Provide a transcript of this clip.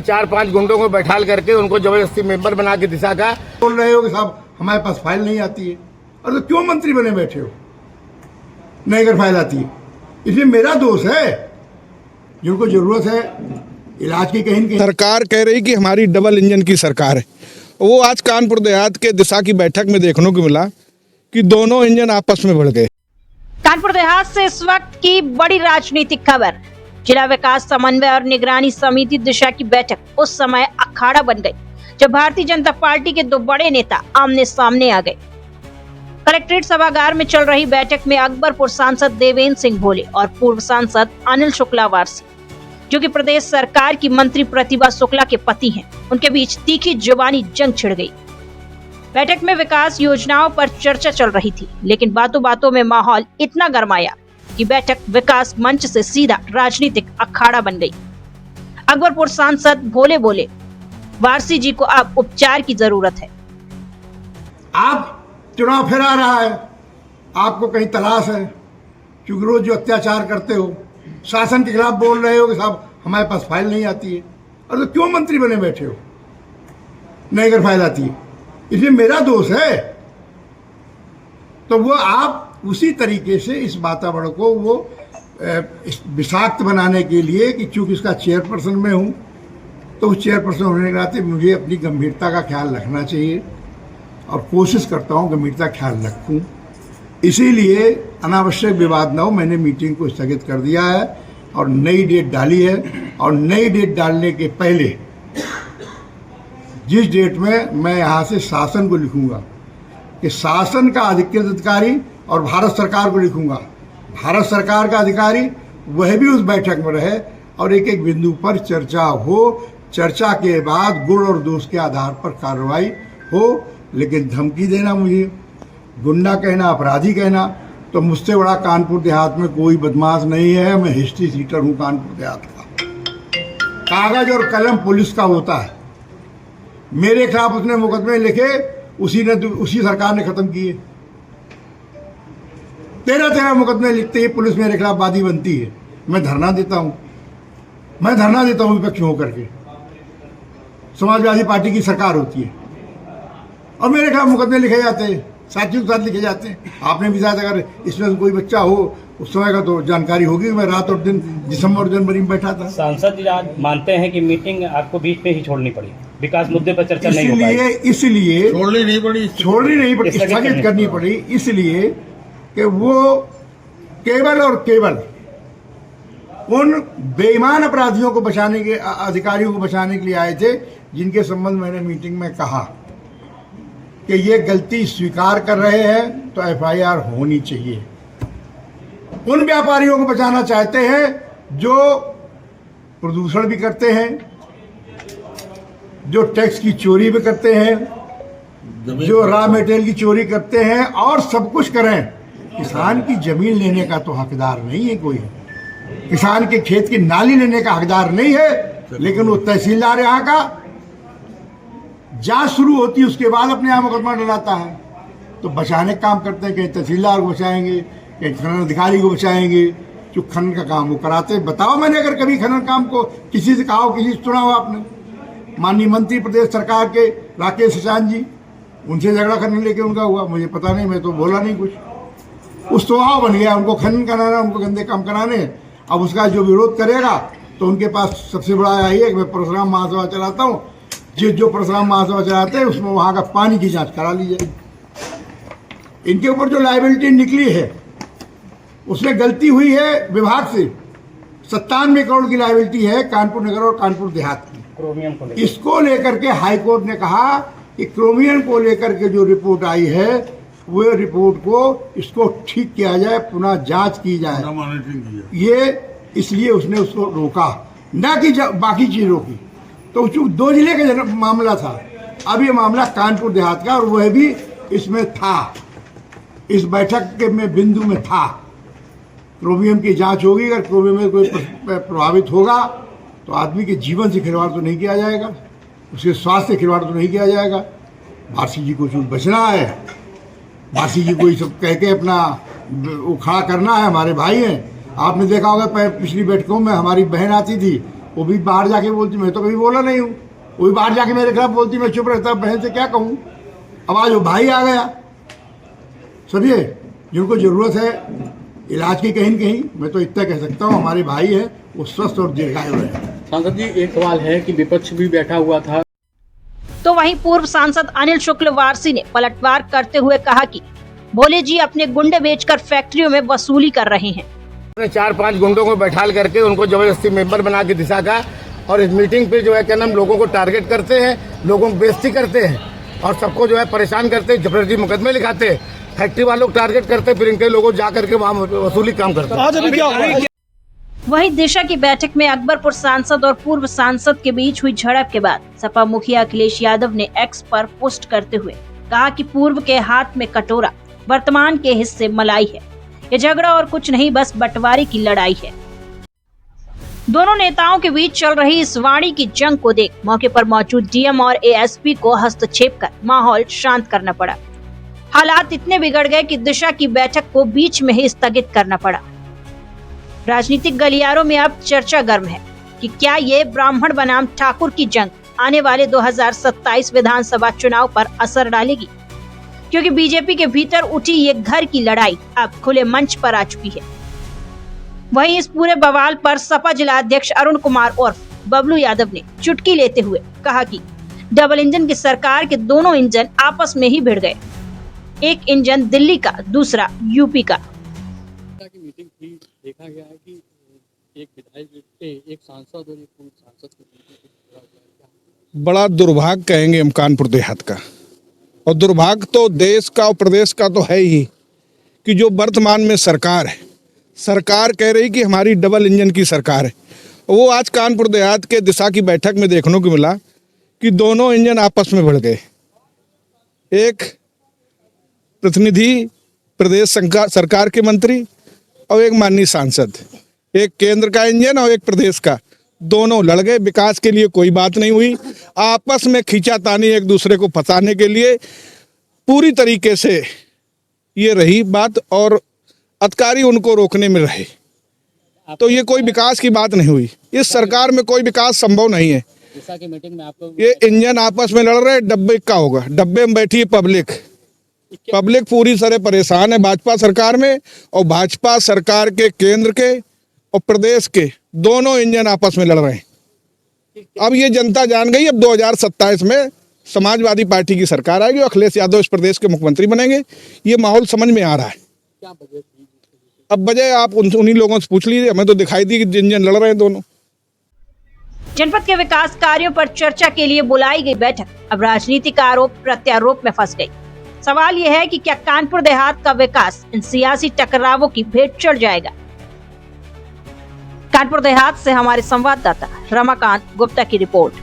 अपने 4-5 गुंडों को बैठाल करके उनको जबरदस्ती मेंबर बना के दिशा का बोल रहे हो कि साहब हमारे पास फाइल नहीं आती है। और तो क्यों मंत्री बने बैठे हो, नहीं अगर फाइल आती है? इसलिए मेरा दोष है। जिनको जरूरत है इलाज की, कहीं सरकार कह रही कि हमारी डबल इंजन की सरकार है। वो आज कानपुर देहात के दिशा की बैठक में देखने को मिला कि दोनों इंजन आपस में बढ़ गए। कानपुर देहात से इस वक्त की बड़ी राजनीतिक खबर। जिला विकास समन्वय और निगरानी समिति दिशा की बैठक उस समय अखाड़ा बन गई जब भारतीय जनता पार्टी के दो बड़े नेता आमने सामने आ गए। कलेक्ट्रेट सभागार में चल रही बैठक में अकबरपुर सांसद देवेंद्र सिंह भोले और पूर्व सांसद अनिल शुक्ला वारसी, जो कि प्रदेश सरकार की मंत्री प्रतिभा शुक्ला के पति हैं, उनके बीच तीखी जुबानी जंग छिड़ गई। बैठक में विकास योजनाओं पर चर्चा चल रही थी, लेकिन बातों बातों में माहौल इतना गरमाया कि बैठक विकास मंच से सीधा राजनीतिक अखाड़ा बन गई। अकबरपुर सांसद भोले बोले, वारसी जी को अब उपचार की जरूरत है। आप चुनाव फिर आ रहा है, आपको कहीं तलाश है, क्योंकि रोज जो अत्याचार करते हो, शासन के खिलाफ बोल रहे हो कि साहब हमारे पास फाइल नहीं आती है। और तो क्यों मंत्री बने बैठे हो, नहीं अगर फाइल आती है? इसलिए मेरा दोष है। तो वो आप उसी तरीके से इस वातावरण को वो विषाक्त बनाने के लिए कि चूंकि इसका चेयरपर्सन में हूँ, तो उस चेयरपर्सन होने के नाते मुझे अपनी गंभीरता का ख्याल रखना चाहिए और कोशिश करता हूँ गंभीरता ख्याल रखूँ। इसीलिए अनावश्यक विवाद न हो, मैंने मीटिंग को स्थगित कर दिया है और नई डेट डाली है। और नई डेट डालने के पहले जिस डेट में मैं यहाँ से शासन को लिखूंगा कि शासन का अधिकृत अधिकारी और भारत सरकार को लिखूंगा, भारत सरकार का अधिकारी वह भी उस बैठक में रहे और एक एक बिंदु पर चर्चा हो, चर्चा के बाद गुण और दोष के आधार पर कार्रवाई हो। लेकिन धमकी देना, मुझे गुंडा कहना, अपराधी कहना, तो मुझसे बड़ा कानपुर देहात में कोई बदमाश नहीं है। मैं हिस्ट्री सीटर हूँ कानपुर देहात का। कागज और कलम पुलिस का होता है। मेरे खिलाफ उसने मुकदमे लिखे, उसी सरकार ने खत्म किए। 13 मुकदमे लिखते ही पुलिस मेरे खिलाफ वादी बनती है। मैं धरना देता हूँ विपक्ष होकर के। समाजवादी पार्टी की सरकार होती है और मेरे खिलाफ मुकदमे लिखे जाते हैं, साथियों के साथ लिखे जाते हैं। आपने भी शायद अगर इसमें कोई बच्चा हो उस समय का तो जानकारी होगी। मैं रात और दिन दिसंबर और जनवरी में बैठा था। सांसद जी आज मानते हैं कि मीटिंग आपको बीच में ही छोड़नी पड़ी, विकास मुद्दे पर चर्चा नहीं हो पाई, इसलिए छोड़नी नहीं पड़ी, स्थगित करनी पड़ी, इसलिए कि वो केवल और केवल उन बेईमान अपराधियों को बचाने के, अधिकारियों को बचाने के लिए आए थे जिनके संबंध मैंने मीटिंग में कहा कि ये गलती स्वीकार कर रहे हैं तो एफआईआर होनी चाहिए। उन व्यापारियों को बचाना चाहते हैं जो प्रदूषण भी करते हैं, जो टैक्स की चोरी भी करते हैं, जो रॉ मटेरियल की चोरी करते हैं और सब कुछ करें। किसान की जमीन लेने का तो हकदार नहीं है कोई, किसान के खेत की नाली लेने का हकदार नहीं है, लेकिन वो तहसीलदार यहाँ का जांच शुरू होती है उसके बाद अपने यहाँ मुकदमा डलाता है। तो बचाने का काम करते हैं, कहीं तहसीलदार को बचाएंगे, कहीं खनन अधिकारी को बचाएंगे, जो खनन का काम वो कराते। बताओ मैंने अगर कभी खनन काम को किसी से कहा हो, किसी से सुना हो आपने? माननीय मंत्री प्रदेश सरकार के राकेश सिचान जी, उनसे झगड़ा करने लेके उनका हुआ, मुझे पता नहीं, मैं तो बोला नहीं कुछ। उस स्वभाव बन गया उनको खनन कराना, उनको गंदे काम कराने। अब उसका जो विरोध करेगा तो उनके पास सबसे बड़ा यही है कि मैं परशुराम महासभा चलाता हूँ, जो परशुराम महासभा चलाते हैं उसमें वहाँ का पानी की जांच करा ली जाएगी। इनके ऊपर जो लायबिलिटी निकली है उसमें गलती हुई है विभाग से। 97 करोड़ की लायबिलिटी है कानपुर नगर और कानपुर देहात की। इसको लेकर के हाई कोर्ट ने कहा कि क्रोमियम को लेकर के जो रिपोर्ट आई है वो रिपोर्ट को इसको ठीक किया जाए, पुनः जांच की जाए। ये इसलिए उसने उसको रोका, ना कि बाकी चीज रोकी। तो चूंकि 2 जिले का मामला था, अब ये मामला कानपुर देहात का, और वह भी इसमें था, इस बैठक के में बिंदु में था। क्रोमियम की जांच होगी, अगर क्रोमियम में कोई प्रभावित होगा तो आदमी के जीवन से खिलवाड़ तो नहीं किया जाएगा, उसके स्वास्थ्य से खिलवाड़ तो नहीं किया जाएगा। वारसी जी को चूंकि बचना है, वारसी जी को ये सब कह के अपना वो खड़ा करना है, हमारे भाई हैं। आपने देखा होगा पिछली बैठकों में हमारी बहन आती थी वो भी बाहर जाके बोलती, मैं तो कभी बोला नहीं हूँ, वो भी बाहर जाके मेरे खिलाफ बोलती, मैं चुप रहता, बहन से क्या कहूँ। अब आज वो भाई आ गया, समझिए, जिनको ज़रूरत है इलाज की कहीं न कहीं, मैं तो इतना कह सकता हूँ हमारे भाई है वो स्वस्थ और दीर्घायु है। सांसद जी, एक सवाल है कि विपक्ष भी बैठा हुआ था, तो वहीं पूर्व सांसद अनिल शुक्लवारसी ने पलटवार करते हुए कहा कि भोले जी अपने गुंडे बेचकर फैक्ट्रियों में वसूली कर रहे हैं। 4-5 गुंडों को बैठाल करके उनको जबरदस्ती मेंबर बना के दिशा का, और इस मीटिंग पे जो है क्या नाम लोगों को टारगेट करते हैं, लोगों को बेइज्जती करते हैं और सबको जो है परेशान करते हैं, जबरदस्ती मुकदमे लिखाते हैं, फैक्ट्री वालों को टारगेट करते हैं, फिर इनके लोगों जा करके वहाँ वसूली काम करते हैं। आज अभी क्या हुआ? वहीं दिशा की बैठक में अकबरपुर सांसद और पूर्व सांसद के बीच हुई झड़प के बाद सपा मुखिया अखिलेश यादव ने एक्स पर पोस्ट करते हुए कहा कि पूर्व के हाथ में कटोरा, वर्तमान के हिस्से मलाई है। ये झगड़ा और कुछ नहीं, बस बंटवारे की लड़ाई है। दोनों नेताओं के बीच चल रही इस वाणी की जंग को देख मौके पर मौजूद डीएम और एएसपी को हस्तक्षेप कर माहौल शांत करना पड़ा। हालात इतने बिगड़ गए कि दिशा की बैठक को बीच में ही स्थगित करना पड़ा। राजनीतिक गलियारों में अब चर्चा गर्म है कि क्या ये ब्राह्मण बनाम ठाकुर की जंग आने वाले 2027 विधानसभा चुनाव पर असर डालेगी, क्योंकि बीजेपी के भीतर उठी ये घर की लड़ाई अब खुले मंच पर आ चुकी है। वहीं इस पूरे बवाल पर सपा जिला अध्यक्ष अरुण कुमार उर्फ बबलू यादव ने चुटकी लेते हुए कहा कि डबल इंजन की सरकार के दोनों इंजन आपस में ही भिड़ गए। एक इंजन दिल्ली का, दूसरा यूपी का। की मीटिंग थी, देखा गया है कि एक विधायक, एक सांसद और एक पूर्व सांसद की मीटिंग। बड़ा दुर्भाग्य कहेंगे हम कानपुर देहात का, और दुर्भाग्य तो देश का और प्रदेश का तो है ही कि जो वर्तमान में सरकार है, सरकार कह रही कि हमारी डबल इंजन की सरकार है। वो आज कानपुर देहात के दिशा की बैठक में देखने को मिला कि दोनों इंजन आपस में भिड़ गए। एक प्रतिनिधि प्रदेश सरकार के मंत्री और एक माननीय सांसद, एक केंद्र का इंजन और एक प्रदेश का, दोनों लड़ गए। विकास के लिए कोई बात नहीं हुई, आपस में खींचातानी एक दूसरे को फंसाने के लिए पूरी तरीके से ये रही बात, और अधिकारी उनको रोकने में रहे। तो ये कोई विकास की बात नहीं हुई। इस सरकार में कोई विकास संभव नहीं है। दिशा की मीटिंग में आप लोग, ये इंजन आपस में लड़ रहे, डब्बे का होगा, डब्बे में बैठी है पब्लिक पूरी तरह परेशान है भाजपा सरकार में, और भाजपा सरकार के केंद्र के और प्रदेश के दोनों इंजन आपस में लड़ रहे हैं। अब ये जनता जान गई, अब 2027 में समाजवादी पार्टी की सरकार आएगी, अखिलेश यादव इस प्रदेश के मुख्यमंत्री बनेंगे। ये माहौल समझ में आ रहा है। क्या वजह थी? अब वजह आप उन्हीं लोगों से पूछ लीजिए, हमें तो दिखाई दी कि इंजन लड़ रहे हैं दोनों। जनपद के विकास कार्यों पर चर्चा के लिए बुलाई गई बैठक अब राजनीतिक आरोप प्रत्यारोप में फंस गई। सवाल यह है कि क्या कानपुर देहात का विकास इन सियासी टकरावों की भेंट चढ़ जाएगा? कानपुर देहात से हमारे संवाददाता रमाकांत गुप्ता की रिपोर्ट।